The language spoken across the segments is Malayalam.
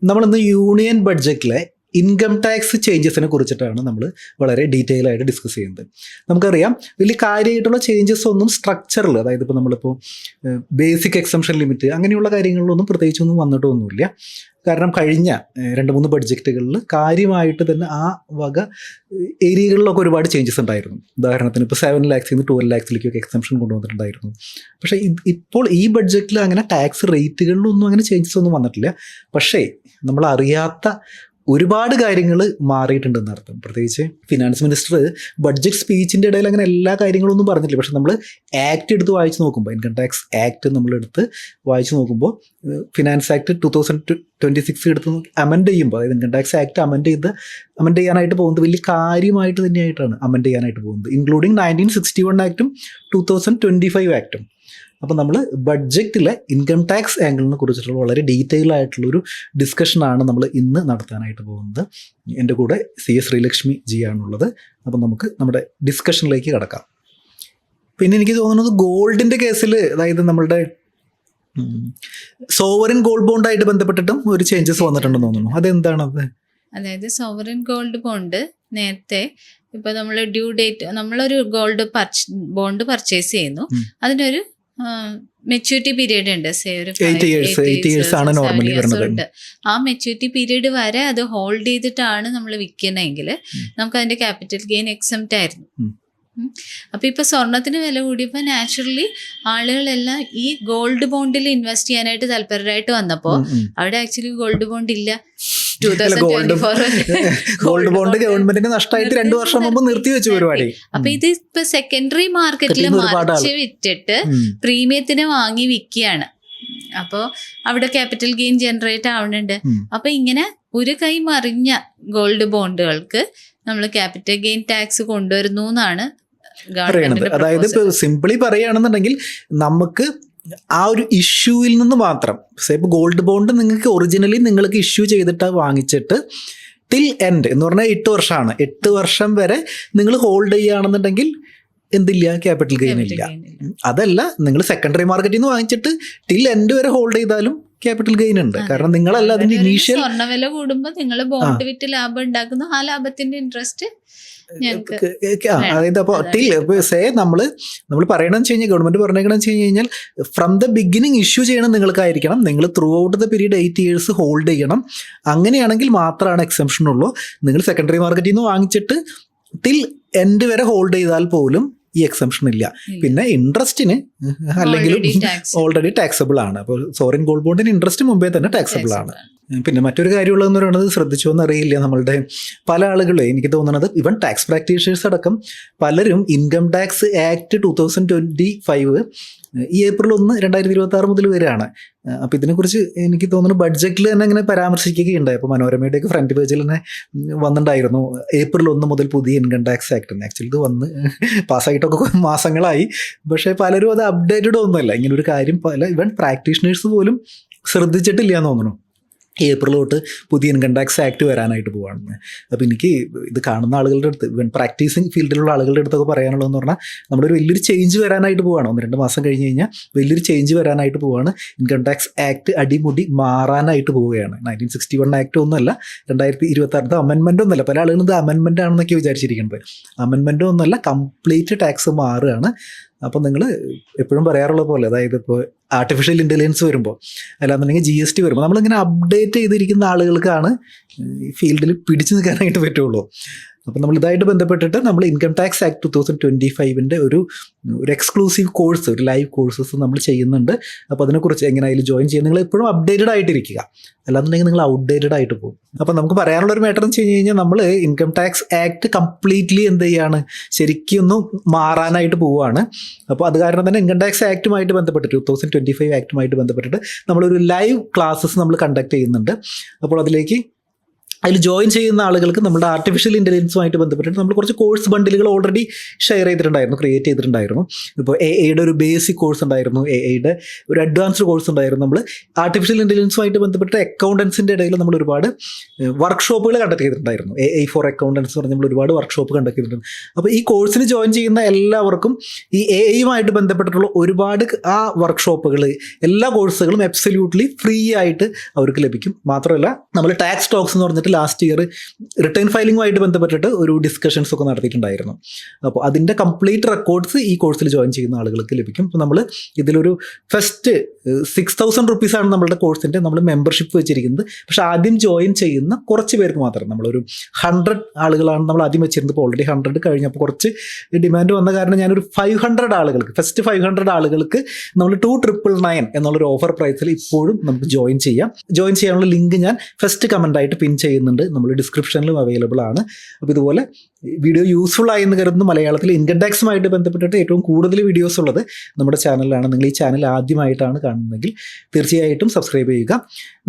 നമ്മളിന്ന് യൂണിയൻ ബഡ്ജറ്റിലെ ഇൻകം ടാക്സ് ചേഞ്ചസിനെ കുറിച്ചിട്ടാണ് നമ്മൾ വളരെ ഡീറ്റെയിൽ ആയിട്ട് ഡിസ്കസ് ചെയ്യുന്നത്. നമുക്കറിയാം വലിയ കാര്യമായിട്ടുള്ള ചേഞ്ചസ് ഒന്നും സ്ട്രക്ചറിൽ, അതായത് ഇപ്പോൾ നമ്മളിപ്പോൾ ബേസിക് എക്സംഷൻ ലിമിറ്റ് അങ്ങനെയുള്ള കാര്യങ്ങളിലൊന്നും പ്രത്യേകിച്ചൊന്നും വന്നിട്ടൊന്നുമില്ല. കാരണം കഴിഞ്ഞ 2-3 ബഡ്ജറ്റുകളിൽ കാര്യമായിട്ട് തന്നെ ആ വക ഏരിയകളിലൊക്കെ ഒരുപാട് ചേഞ്ചസ് ഉണ്ടായിരുന്നു. ഉദാഹരണത്തിന് ഇപ്പോൾ 7 lakhs നിന്ന് 12 lakhsലേക്കൊക്കെ എക്സംഷൻ കൊണ്ടുവന്നിട്ടുണ്ടായിരുന്നു. പക്ഷേ ഇപ്പോൾ ഈ ബഡ്ജറ്റിൽ അങ്ങനെ ടാക്സ് റേറ്റുകളിലൊന്നും അങ്ങനെ ചേഞ്ചസ് ഒന്നും വന്നിട്ടില്ല. പക്ഷേ നമ്മൾ അറിയാത്ത ഒരുപാട് കാര്യങ്ങൾ മാറിയിട്ടുണ്ടെന്ന് അർത്ഥം. പ്രത്യേകിച്ച് ഫിനാൻസ് മിനിസ്റ്റർ ബഡ്ജറ്റ് സ്പീച്ചിൻ്റെ ഇടയിൽ അങ്ങനെ എല്ലാ കാര്യങ്ങളൊന്നും പറഞ്ഞിട്ടില്ല. പക്ഷെ നമ്മൾ ആക്ട് എടുത്ത് വായിച്ച് നോക്കുമ്പോൾ, ഇൻകം ടാക്സ് ആക്ട് നമ്മളെടുത്ത് വായിച്ച് നോക്കുമ്പോൾ, ഫിനാൻസ് ആക്ട് 2026 എടുത്ത് അമെൻഡ് ചെയ്യുമ്പോൾ, അതായത് ഇൻകം ടാക്സ് ആക്ട് അമെൻഡ് ചെയ്യാനായിട്ട് പോകുന്നത് വലിയ കാര്യമായിട്ട് തന്നെയായിട്ടാണ് അമെൻഡ് ചെയ്യാനായിട്ട് പോകുന്നത്, ഇൻക്ലൂഡിങ് 1961 ആക്ടും 2025 ആക്ടും. അപ്പോൾ നമ്മൾ ബഡ്ജറ്റിലെ ഇൻകം ടാക്സ് ആംഗിളിനെ കുറിച്ചിട്ടുള്ള വളരെ ഡീറ്റെയിൽ ആയിട്ടുള്ളൊരു ഡിസ്കഷനാണ് നമ്മൾ ഇന്ന് നടത്താനായിട്ട് പോകുന്നത്. എൻ്റെ കൂടെ CS ശ്രീലക്ഷ്മി ജി ആണുള്ളത്. അപ്പോൾ നമുക്ക് നമ്മുടെ ഡിസ്കഷനിലേക്ക് കടക്കാം. പിന്നെ എനിക്ക് തോന്നുന്നത് ഗോൾഡിൻ്റെ കേസിൽ, അതായത് നമ്മളുടെ സോവറിൻ ഗോൾഡ് ബോണ്ടായിട്ട് ബന്ധപ്പെട്ടിട്ടും ഒരു ചേഞ്ചസ് വന്നിട്ടുണ്ടെന്ന് തോന്നുന്നു. അതെന്താണത്? അതായത് സോവറിൻ ഗോൾഡ് ബോണ്ട് നേരത്തെ ഇപ്പോൾ നമ്മൾ ഡ്യൂ ഡേറ്റ്, നമ്മളൊരു ഗോൾഡ് ബോണ്ട് പർച്ചേസ് ചെയ്യുന്നു, അതിനൊരു മെച്യൂരിറ്റി പീരീഡ് ഉണ്ട്. സേ ഒരു 8 years ആണ് നോർമലി വരുന്നത്. ആ മെച്യൂരിറ്റി പീരീഡ് വരെ അത് ഹോൾഡ് ചെയ്തിട്ടാണ് നമ്മൾ വിൽക്കണമെങ്കിൽ നമുക്ക് അതിന്റെ ക്യാപിറ്റൽ ഗെയിൻ എക്സംപ്റ്റ് ആയിരുന്നു. അപ്പൊ ഇപ്പൊ സ്വർണത്തിന് വില കൂടിയപ്പോ നാച്ചുറലി ആളുകളെല്ലാം ഈ ഗോൾഡ് ബോണ്ടിൽ ഇൻവെസ്റ്റ് ചെയ്യാനായിട്ട് താല്പര്യമായിട്ട് വന്നപ്പോ അവിടെ ആക്ച്വലി ഗോൾഡ് ബോണ്ട് ഇല്ല. ഗോൾഡ് ബോണ്ട് ഗവൺമെന്റിന് നഷ്ടമായിട്ട് 2 വർഷം മുമ്പ് നിർത്തി വെച്ചു പരിപാടി. അപ്പൊ ഇത് ഇപ്പൊ സെക്കൻഡറി മാർക്കറ്റിൽ മറിച്ച് വിറ്റിട്ട് പ്രീമിയത്തിന് വാങ്ങി വിൽക്കുകയാണ്. അപ്പോ അവിടെ ക്യാപിറ്റൽ ഗെയിൻ ജനറേറ്റ് ആവുന്നുണ്ട്. അപ്പൊ ഇങ്ങനെ ഒരു കൈ മറിഞ്ഞ ഗോൾഡ് ബോണ്ടുകൾക്ക് നമ്മൾ ക്യാപിറ്റൽ ഗെയിൻ ടാക്സ് കൊണ്ടുവരുന്നു എന്നാണ് പറയുന്നത്. അതായത് ഇപ്പൊ സിംപിളി പറയുകയാണെന്നുണ്ടെങ്കിൽ നമുക്ക് ആ ഒരു ഇഷ്യൂവിൽ നിന്ന് മാത്രം, ഇപ്പോൾ ഗോൾഡ് ബോണ്ട് നിങ്ങൾക്ക് ഒറിജിനലി നിങ്ങൾക്ക് ഇഷ്യൂ ചെയ്തിട്ട് വാങ്ങിച്ചിട്ട് ടിൽ എൻഡ് എന്ന് പറഞ്ഞാൽ 8 വർഷമാണ്. 8 വർഷം വരെ നിങ്ങൾ ഹോൾഡ് ചെയ്യുകയാണെന്നുണ്ടെങ്കിൽ എന്തില്ല, ക്യാപിറ്റൽ ഗെയിൻ ഇല്ല. അതല്ല, നിങ്ങൾ സെക്കൻഡറി മാർക്കറ്റിൽ നിന്ന് വാങ്ങിച്ചിട്ട് ടിൽ എൻഡ് വരെ ഹോൾഡ് ചെയ്താലും ക്യാപിറ്റൽ ഗെയിൻ ഉണ്ട്. കാരണം നിങ്ങളല്ല അതിന്റെ ഇനീഷ്യൽ സ്വർണ്ണവില കൂടുമ്പോൾ നിങ്ങൾ ബോണ്ട് വിറ്റ് ലാഭം ഉണ്ടാക്കുന്നു, ആ ലാഭത്തിന്റെ ഇൻട്രസ്റ്റ്. അതായത് അപ്പോൾ നമ്മൾ പറയണമെന്ന് വെച്ച് കഴിഞ്ഞാൽ, ഗവൺമെന്റ് പറഞ്ഞേക്കണമെന്ന് വെച്ച് കഴിഞ്ഞാൽ ഫ്രം ദ ബിഗിനിങ് ഇഷ്യൂ ചെയ്യണം നിങ്ങൾക്കായിരിക്കണം. നിങ്ങൾ through out the period 8 years hold ചെയ്യണം. അങ്ങനെയാണെങ്കിൽ മാത്രമാണ് എക്സംഷൻ ഉള്ളൂ. നിങ്ങൾ സെക്കൻഡറി മാർക്കറ്റിൽ നിന്ന് വാങ്ങിച്ചിട്ട് ടിൽ എൻഡ് വരെ ഹോൾഡ് ചെയ്താൽ പോലും ഈ എക്സംഷൻ ഇല്ല. പിന്നെ ഇൻട്രസ്റ്റിന് അല്ലെങ്കിലും ഓൾറെഡി ടാക്സബിൾ ആണ്. അപ്പോൾ സോവറിൻ ഗോൾഡ് ബോണ്ടിന് ഇൻട്രസ്റ്റ് മുമ്പേ തന്നെ ടാക്സബിൾ ആണ്. പിന്നെ മറ്റൊരു കാര്യമുള്ളതെന്ന് പറയുന്നത്, ശ്രദ്ധിച്ചോ എന്നറിയില്ല, നമ്മളുടെ പല ആളുകളും, എനിക്ക് തോന്നുന്നത് ഈവൻ ടാക്സ് പ്രാക്ടീഷേഴ്സ് അടക്കം പലരും ഇൻകം ടാക്സ് ആക്ട് 2025 ഈ April 1, 2026 മുതൽ വരികയാണ്. അപ്പോൾ ഇതിനെക്കുറിച്ച് എനിക്ക് തോന്നുന്നു ബഡ്ജറ്റിൽ തന്നെ ഇങ്ങനെ പരാമർശിക്കുകയുണ്ടായി. അപ്പോൾ മനോരമയുടെയൊക്കെ ഫ്രണ്ട് പേജിൽ തന്നെ വന്നിട്ടുണ്ടായിരുന്നു April 1 മുതൽ പുതിയ ഇൻകം ടാക്സ് ആക്ട്. ആക്ച്വലി ഇത് വന്ന് പാസ്സായിട്ടൊക്കെ മാസങ്ങളായി. പക്ഷേ പലരും അത് അപ്ഡേറ്റഡ് ഒന്നുമല്ല. ഇങ്ങനെ ഒരു കാര്യം ഈവൻ പ്രാക്ടീഷണേഴ്സ് പോലും ശ്രദ്ധിച്ചിട്ടില്ല എന്ന് തോന്നുന്നു. April തൊട്ട് പുതിയ ഇൻകം ടാക്സ് ആക്ട് വരാനായിട്ട് പോവാണെന്ന്. അപ്പോൾ എനിക്ക് ഇത് കാണുന്ന ആളുകളുടെ അടുത്ത്, ഇവൻ പ്രാക്ടീസിങ് ഫീൽഡിലുള്ള ആളുകളുടെ അടുത്തൊക്കെ പറയാനുള്ളതെന്ന് പറഞ്ഞാൽ, നമ്മുടെ ഒരു വലിയൊരു ചേഞ്ച് വരാനായിട്ട് പോവാണ്. 1-2 മാസം കഴിഞ്ഞ് കഴിഞ്ഞാൽ വലിയൊരു ചേഞ്ച് വരാനായിട്ട് പോവാണ്. ഇൻകം ടാക്സ് ആക്ട് അടിമുടി മാറാനായിട്ട് പോവുകയാണ്. 1961 ആക്ട് ഒന്നുമല്ല, 2026 അമെൻമെൻ്റ് ഒന്നുമല്ല. പല ആളുകളും ഇത് അമെൻമെൻ്റ് ആണെന്നൊക്കെ വിചാരിച്ചിരിക്കുന്നത്. അമെൻമെൻ്റ് ഒന്നുമല്ല, കംപ്ലീറ്റ് ടാക്സ് മാറുകയാണ്. അപ്പോൾ നിങ്ങൾ എപ്പോഴും പറയാറുള്ള പോലെ, അതായത് ഇപ്പോൾ ആർട്ടിഫിഷ്യൽ ഇൻ്റലിജൻസ് വരുമ്പോൾ, അല്ലാന്നുണ്ടെങ്കിൽ GST വരുമ്പോൾ, നമ്മളിങ്ങനെ അപ്ഡേറ്റ് ചെയ്തിരിക്കുന്ന ആളുകൾക്കാണ് ഈ ഫീൽഡിൽ പിടിച്ചു നിൽക്കാനായിട്ട് പറ്റുള്ളൂ. അപ്പോൾ നമ്മൾ ഇതായിട്ട് ബന്ധപ്പെട്ടിട്ട് നമ്മൾ ഇൻകം ടാക്സ് ആക്ട് 2025 ഒരു എക്സ്ക്ലൂസീവ് കോഴ്സ്, ഒരു ലൈവ് കോഴ്സസ് നമ്മൾ ചെയ്യുന്നുണ്ട്. അപ്പോൾ അതിനെക്കുറിച്ച് എങ്ങനെയായാലും ജോയിൻ ചെയ്യാൻ നിങ്ങൾ എപ്പോഴും അപ്ഡേറ്റഡ് ആയിട്ടിരിക്കുക, അല്ലാന്നുണ്ടെങ്കിൽ നിങ്ങൾ ഔട്ട്ഡേറ്റഡ് ആയിട്ട് പോകും. അപ്പോൾ നമുക്ക് പറയാനുള്ളൊരു മാറ്റർ എന്ന് വെച്ച് കഴിഞ്ഞ് കഴിഞ്ഞാൽ, നമ്മൾ ഇൻകം ടാക്സ് ആക്ട് കംപ്ലീറ്റ്ലി എന്ത് ചെയ്യാണ്, ശരിക്കും ഒന്ന് മാറാനായിട്ട് പോവുകയാണ്. അപ്പോൾ അത് കാരണം തന്നെ ഇൻകം ടാക്സ് ആക്ടുമായിട്ട് ബന്ധപ്പെട്ട് 2025 ആക്ടുമായിട്ട് ബന്ധപ്പെട്ടിട്ട് നമ്മളൊരു ലൈവ് ക്ലാസ്സസ് നമ്മൾ കണ്ടക്ട് ചെയ്യുന്നുണ്ട്. അപ്പോൾ അതിലേക്ക് അതിൽ ജോയിൻ ചെയ്യുന്ന ആളുകൾക്ക് നമ്മുടെ ആർട്ടിഫിഷ്യൽ ഇൻ്റലിജൻസുമായിട്ട് ബന്ധപ്പെട്ടിട്ട് നമ്മൾ കുറച്ച് കോഴ്സ് ബണ്ടിലുകൾ ഓൾറെഡി ഷെയർ ചെയ്തിട്ടുണ്ടായിരുന്നു, ക്രിയേറ്റ് ചെയ്തിട്ടുണ്ടായിരുന്നു. ഇപ്പോൾ എയുടെ ഒരു ബേസിക് കോഴ്സ് ഉണ്ടായിരുന്നു, എയുടെ ഒരു അഡ്വാൻസ്ഡ് കോഴ്സ് ഉണ്ടായിരുന്നു. നമ്മൾ ആർട്ടിഫിഷ്യൽ ഇൻ്റലിജൻസുമായിട്ട് ബന്ധപ്പെട്ട് അക്കൗണ്ടൻസിൻ്റെ ഇടയിൽ നമ്മൾ ഒരുപാട് വർക്ക്ഷോപ്പുകൾ കണ്ടക്ട് ചെയ്തിട്ടുണ്ടായിരുന്നു. AI ഫോർ അക്കൗണ്ടൻസ് പറഞ്ഞ് നമ്മൾ ഒരുപാട് വർക്ക്ഷോപ്പ് കണ്ടക്ട് ചെയ്തിട്ടുണ്ട്. അപ്പോൾ ഈ കോഴ്സിന് ജോയിൻ ചെയ്യുന്ന എല്ലാവർക്കും ഈ AI ബന്ധപ്പെട്ടിട്ടുള്ള ഒരുപാട് ആ വർക്ക്ഷോപ്പുകൾ, എല്ലാ കോഴ്സുകളും അബ്സല്യൂട്ട്ലി ഫ്രീ ആയിട്ട് അവർക്ക് ലഭിക്കും. മാത്രമല്ല നമ്മൾ ടാക്സ് ടോക്സ് എന്ന് പറഞ്ഞിട്ട് ലാസ്റ്റ് ഇയർ റിട്ടേൺ ഫയലിംഗുമായിട്ട് ബന്ധപ്പെട്ടിട്ട് ഒരു ഡിസ്കഷൻസ് ഒക്കെ നടത്തിയിട്ടുണ്ടായിരുന്നു. അപ്പോൾ അതിൻ്റെ കംപ്ലീറ്റ് റെക്കോർഡ്സ് ഈ കോഴ്സിൽ ജോയിൻ ചെയ്യുന്ന ആളുകൾക്ക് ലഭിക്കും. അപ്പോൾ നമ്മൾ ഇതിലൊരു ഫസ്റ്റ് 6,000 റുപ്പീസാണ് നമ്മളുടെ കോഴ്സിൻ്റെ നമ്മൾ മെമ്പർഷിപ്പ് വെച്ചിരിക്കുന്നത്. പക്ഷേ ആദ്യം ജോയിൻ ചെയ്യുന്ന കുറച്ച് പേർക്ക് മാത്രം, നമ്മളൊരു 100 ആളുകളാണ് നമ്മൾ ആദ്യം വെച്ചിരുന്നത്. ഇപ്പോൾ ഓൾറെഡി 100 കഴിഞ്ഞപ്പോൾ കുറച്ച് ഡിമാൻഡ് വന്ന കാരണം ഞാനൊരു 500 ആളുകൾക്ക്, ഫസ്റ്റ് 500 ആളുകൾക്ക് നമ്മൾ 2,999 എന്നുള്ളൊരു ഓഫർ പ്രൈസിൽ ഇപ്പോഴും നമുക്ക് ജോയിൻ ചെയ്യാം. ജോയിൻ ചെയ്യാനുള്ള ലിങ്ക് ഞാൻ ഫസ്റ്റ് കമൻ്റായിട്ട് പിൻ ചെയ്യുന്നുണ്ട്, നമ്മൾ ഡിസ്ക്രിപ്ഷനിലും അവൈലബിൾ ആണ്. അപ്പോൾ ഇതുപോലെ വീഡിയോ യൂസ്ഫുൾ ആയെന്ന് കരുതുന്നു. മലയാളത്തിൽ ഇൻകം ടാക്സുമായിട്ട് ബന്ധപ്പെട്ടിട്ട് ഏറ്റവും കൂടുതൽ വീഡിയോസ് ഉള്ളത് നമ്മുടെ ചാനലിലാണ്. നിങ്ങൾ ഈ ചാനൽ ആദ്യമായിട്ടാണ് കാണുന്നതെങ്കിൽ തീർച്ചയായിട്ടും സബ്സ്ക്രൈബ് ചെയ്യുക.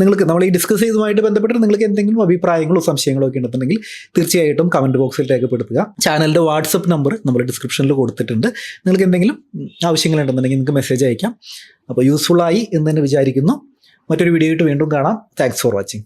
നിങ്ങൾക്ക് നമ്മൾ ഈ ഡിസ്കസ് ചെയ്തതുമായിട്ട് ബന്ധപ്പെട്ട് നിങ്ങൾക്ക് എന്തെങ്കിലും അഭിപ്രായങ്ങളോ സംശയങ്ങളോ ഒക്കെ ഉണ്ടെന്നുണ്ടെങ്കിൽ തീർച്ചയായിട്ടും കമൻറ്റ് ബോക്സിൽ രേഖപ്പെടുത്തുക. ചാനലിൻ്റെ വാട്സപ്പ് നമ്പർ നമ്മൾ ഡിസ്ക്രിപ്ഷനിൽ കൊടുത്തിട്ടുണ്ട്. നിങ്ങൾക്ക് എന്തെങ്കിലും ആവശ്യങ്ങളുണ്ടെന്നുണ്ടെങ്കിൽ നിങ്ങൾക്ക് മെസ്സേജ് അയക്കാം. അപ്പോൾ യൂസ്ഫുൾ ആയി എന്ന് തന്നെ വിചാരിക്കുന്നു. മറ്റൊരു വീഡിയോ ആയിട്ട് വീണ്ടും കാണാം. Thanks for watching.